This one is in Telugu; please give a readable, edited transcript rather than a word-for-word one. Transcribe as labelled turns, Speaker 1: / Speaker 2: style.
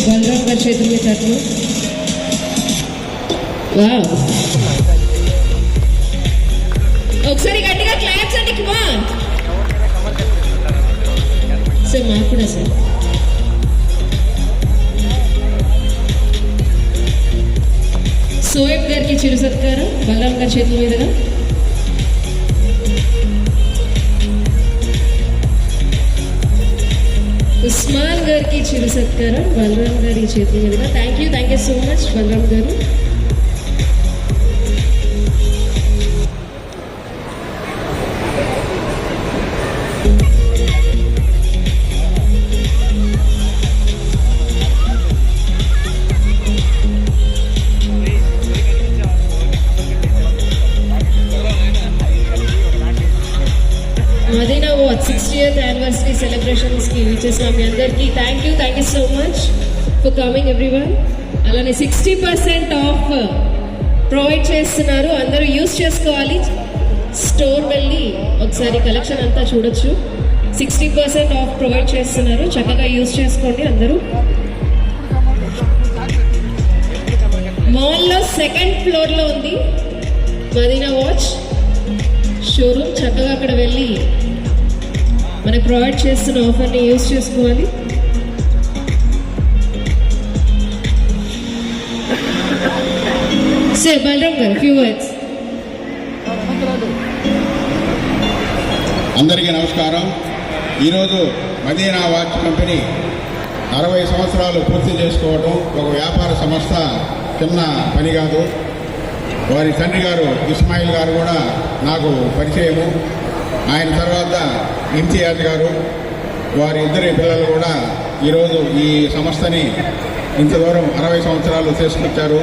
Speaker 1: బలరాం గారి చేతుల మీద అట్లు. వావ్, ఒకసారి గట్టిగా క్లాప్స్ అండి. కమాన్ సార్, మాకు కూడా సార్. సోయబ్ గారికి చిరు సత్కారం బలరాం గారి చేతుల మీదుగా. ఉస్మాన్ గారికి చిరు సత్కారం బలరాం గారి చేతుల మీదుగా. Thank you so much Balaram గారు. మదీనా వాచ్ 60th యానివర్సరీ సెలబ్రేషన్స్కి విచ్చేసిన మీ అందరికీ thank you so much for coming everyone. అలానే 60% ఆఫ్ ప్రొవైడ్ చేస్తున్నారు, అందరూ యూస్ చేసుకోవాలి. స్టోర్ వెళ్ళి ఒకసారి కలెక్షన్ అంతా చూడొచ్చు. 60% ఆఫ్ ప్రొవైడ్ చేస్తున్నారు, చక్కగా యూస్ చేసుకోండి అందరూ. మాల్లో 2nd ఫ్లోర్లో ఉంది మదీనా వాచ్ షోరూమ్. చక్కగా అక్కడ వెళ్ళి మనకు ప్రొవైడ్ చేస్తున్న ఆఫర్ని యూజ్ చేసుకోవాలి. సార్ బలరాం గారు ఫ్యూ వర్డ్స్.
Speaker 2: అందరికీ నమస్కారం. ఈరోజు మదీనా వాచ్ కంపెనీ 60 సంవత్సరాలు పూర్తి చేసుకోవడం ఒక వ్యాపార సంస్థ చిన్న పని కాదు. వారి తండ్రి గారు ఇస్మాయిల్ గారు కూడా నాకు పరిచయము. ఆయన తర్వాత ఇమ్తియాజ్ గారు, వారి ఇద్దరి పిల్లలు కూడా ఈరోజు ఈ సంస్థని ఇంత దూరం 60 సంవత్సరాలు తీసుకొచ్చారు.